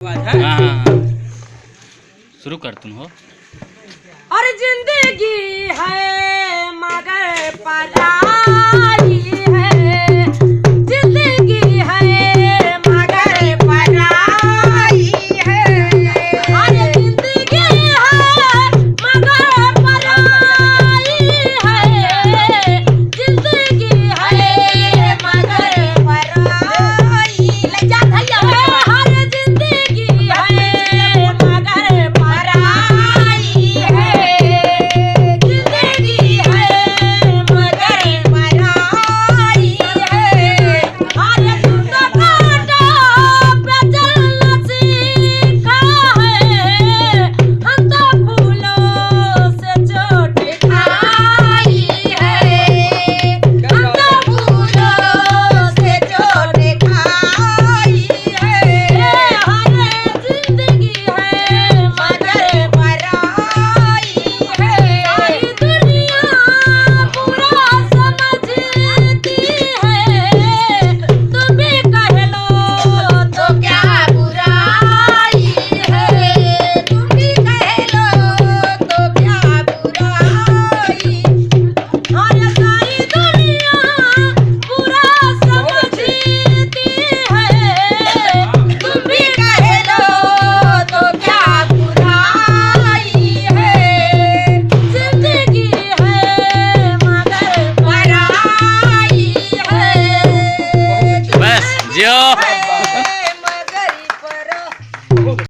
हाँ शुरू कर तुम हो। और जिंदगी है मगर पराई है, जिंदगी है मगर पराई है। और जिंदगी है मगर पराई है, जिंदगी है मगर पराई। ले जा भैया। हर जिंदगी है मगर पराई है, जिंदगी है मगर पराई है। हर सुंदर कांटा पे चलना सीखा है, हम तो फूलों से चोट खाई है, हम तो फूलों से चोट खाई है। हर जिंदगी है मगर पराई है। सारी दुनिया बुरा समझती है, तुम भी कह लो तो क्या बुराई है, तुम भी कह लो तो क्या बुराई। और सारी दुनिया बुरा समझती है, तुम भी कह लो तो क्या बुराई है। जिंदगी है मगर पराई है, बस जियो।